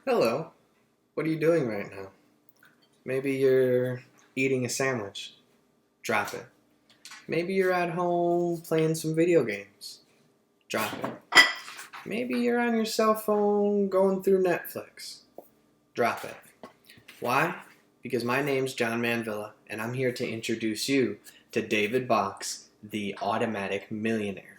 Hello. What are you doing right now? Maybe you're eating a sandwich. Drop it. Maybe you're at home playing some video games. Drop it. Maybe you're on your cell phone going through Netflix. Drop it. Why? Because my name's John Manvilla, and I'm here to introduce you to David Bach's The Automatic Millionaire.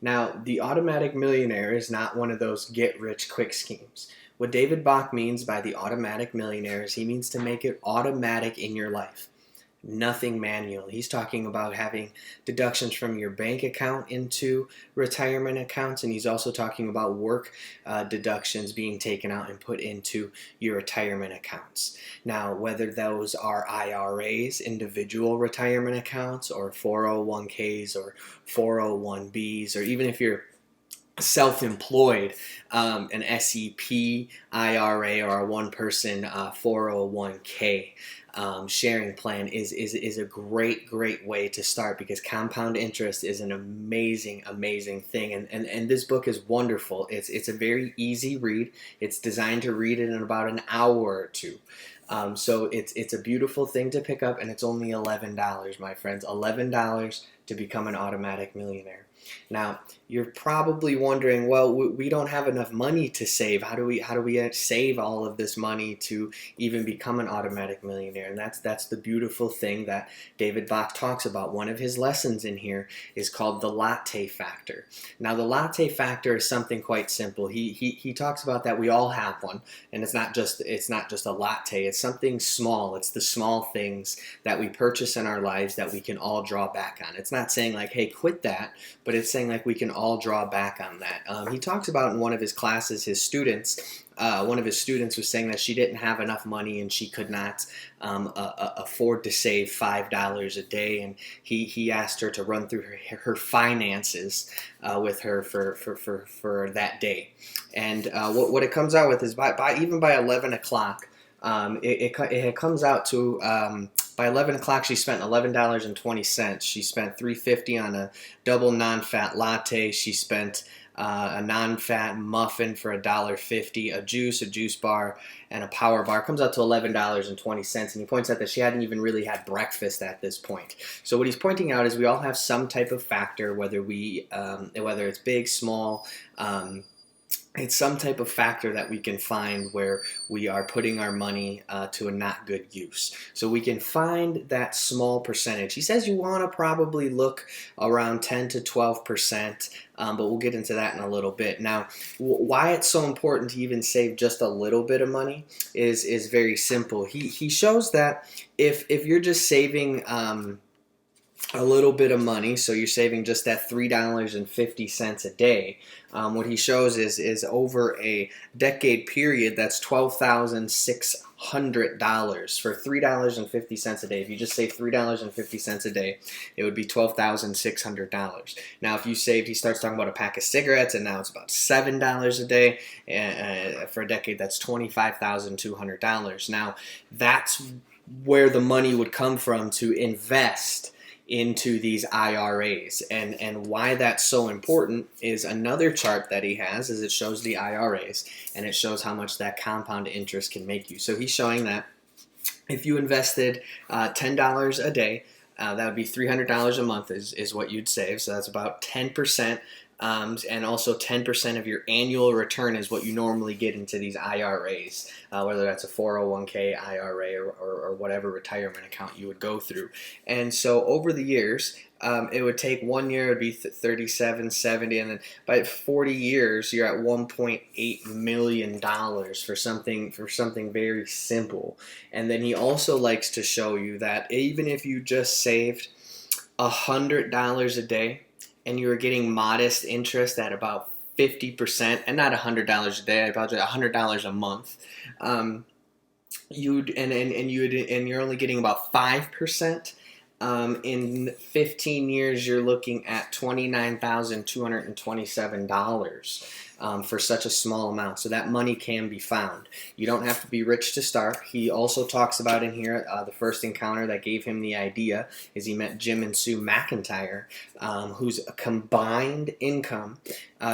Now, the automatic millionaire is not one of those get rich quick schemes. What David Bach means by the automatic millionaire is he means to make it automatic in your life. Nothing manual. He's talking about having deductions from your bank account into retirement accounts, and he's also talking about work deductions being taken out and put into your retirement accounts. Now, whether those are IRAs, individual retirement accounts, or 401ks or 401bs, or even if you're self-employed, an SEP, IRA, or a one-person 401k sharing plan is a great way to start, because compound interest is an amazing thing, and this book is wonderful. It's a very easy read. It's designed to read it in about an hour or two. So it's a beautiful thing to pick up, and it's only $11, my friends. $11 to become an automatic millionaire. Now, you're probably wondering, well, we don't have enough money to save. How do we save all of this money to even become an automatic millionaire? And that's the beautiful thing that David Bach talks about. One of his lessons in here is called the latte factor. Now, the latte factor is something quite simple. He talks about that we all have one, and it's not just a latte. It's something small. It's the small things that we purchase in our lives that we can all draw back on. It's not saying like, hey, quit that, but it's saying like we can all draw back on that. He talks about in one of his classes, one of his students was saying that she didn't have enough money and she could not afford to save $5 a day, and he asked her to run through her finances with her for that day. And what it comes out with is even by 11 o'clock, it comes out to by 11 o'clock she spent $11.20. She spent $3.50 on a double non-fat latte. She spent a non-fat muffin for $1.50, a juice bar, and a power bar. It comes out to $11.20, and he points out that she hadn't even really had breakfast at this point. So what he's pointing out is we all have some type of factor, whether it's big, small. It's some type of factor that we can find where we are putting our money to a not good use. So we can find that small percentage. He says you want to probably look around 10 to 12%, but we'll get into that in a little bit. Now, why it's so important to even save just a little bit of money is very simple. He shows that if you're just saving a little bit of money, so you're saving just that $3.50 a day. What he shows is over a decade period, that's $12,600 for $3.50 a day. If you just save $3.50 a day, it would be $12,600. Now, if you saved, he starts talking about a pack of cigarettes, and now it's about $7 a day. For a decade, that's $25,200. Now, that's where the money would come from to invest into these IRAs. And why that's so important is another chart that he has, is it shows the IRAs, and it shows how much that compound interest can make you. So he's showing that if you invested $10 a day, that would be $300 a month is what you'd save. So that's about 10%. And also 10% of your annual return is what you normally get into these IRAs, whether that's a 401k, IRA, or whatever retirement account you would go through. And so over the years, it would take 1 year, it would be 37, 70, and then by 40 years, you're at $1.8 million for something very simple. And then he also likes to show you that even if you just saved $100 a day, and you were getting modest interest at about 50%, and not $100 a day, I apologize, $100 a month, you're only getting about 5%. In 15 years, you're looking at $29,227. for such a small amount. So that money can be found. You don't have to be rich to start. He also talks about in here the first encounter that gave him the idea is he met Jim and Sue McIntyre, whose combined income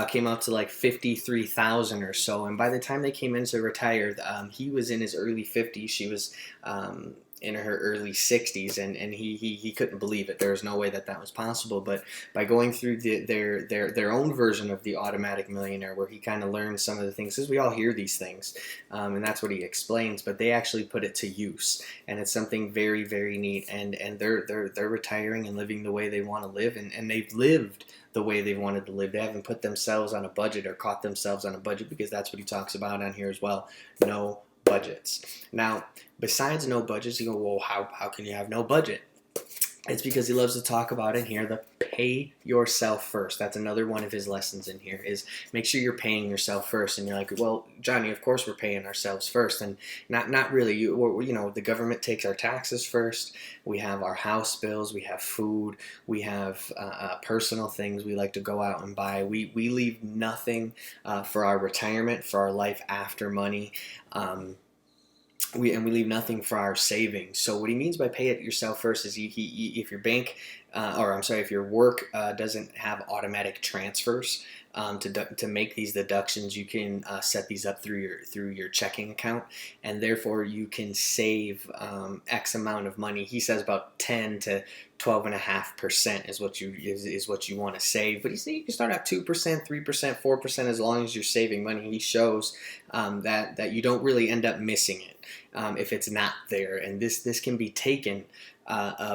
came out to like 53,000 or so. And by the time they came in to retire, he was in his early 50s. She was in her early 60s, and he couldn't believe it. There was no way that that was possible. But by going through their own version of the Automatic Millionaire, where he kind of learned some of the things, because we all hear these things, and that's what he explains, but they actually put it to use, and it's something very, very neat. And they're retiring and living the way they want to live, and they've lived the way they wanted to live. They haven't put themselves on a budget or caught themselves on a budget, because that's what he talks about on here as well. No budgets. Now, besides no budgets, you go, well, how can you have no budget? It's because he loves to talk about in here the pay yourself first. That's another one of his lessons in here, is make sure you're paying yourself first. And you're like, well, Johnny, of course we're paying ourselves first. And not really. You know, the government takes our taxes first. We have our house bills. We have food. We have personal things we like to go out and buy. We leave nothing for our retirement, for our life after money. We leave nothing for our savings. So what he means by pay it yourself first is if your bank, if your work doesn't have automatic transfers to make these deductions, you can set these up through your checking account, and therefore you can save X amount of money. He says about 10 to 12.5% is what you want to save. But he said you can start at 2%, 3%, 4% as long as you're saving money. He shows that you don't really end up missing it if it's not there, and this can be taken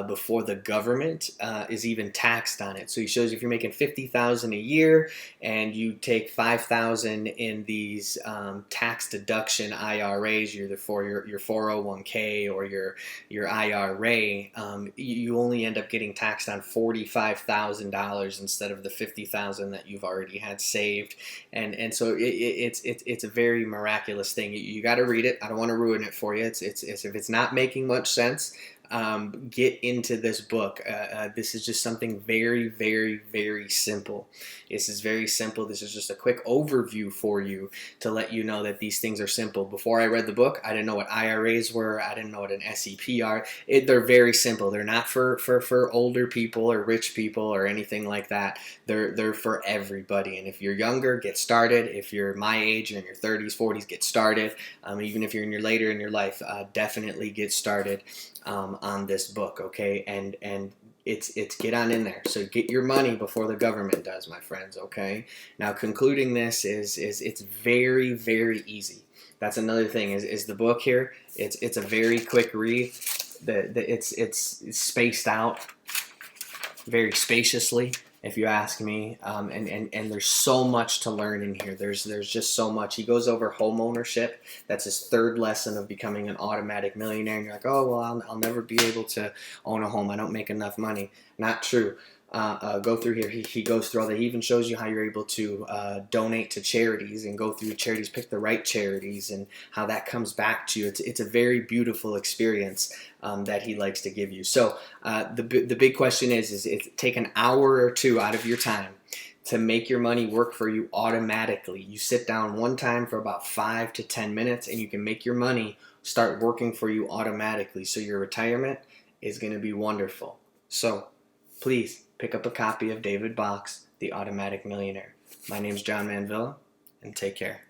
before the government is even taxed on it. So he shows if you're making $50,000 a year and you take $5,000 in these tax deduction IRAs, either for your 401k or your IRA, you only end up getting taxed on $45,000 instead of the $50,000 that you've already had saved. And so it's a very miraculous thing. You got to read it. I don't want to ruin it for you. It's if it's not making much sense, get into this book. This is just something very, very, very simple. This is very simple. This is just a quick overview for you to let you know that these things are simple. Before I read the book, I didn't know what IRAs were. I didn't know what an SEP are. They're very simple. They're not for older people or rich people or anything like that. They're for everybody. And if you're younger, get started. If you're my age, you're in your 30s, 40s, get started. Even if you're later in your life, definitely get started on this book, okay? And it's get on in there. So get your money before the government does, my friends, okay? Now, concluding this is it's very, very easy. That's another thing is the book here. It's a very quick read. It's spaced out very spaciously, if you ask me, and there's so much to learn in here. There's just so much. He goes over home ownership. That's his third lesson of becoming an automatic millionaire. And you're like, oh, well, I'll never be able to own a home. I don't make enough money. Not true. Go through here. He goes through all that. He even shows you how you're able to donate to charities and go through charities, pick the right charities, and how that comes back to you. It's a very beautiful experience that he likes to give you. So the big question is take an hour or two out of your time to make your money work for you automatically. You sit down one time for about 5 to 10 minutes, and you can make your money start working for you automatically. So your retirement is going to be wonderful. So please pick up a copy of David Bach's The Automatic Millionaire. My name's John Manvilla, and take care.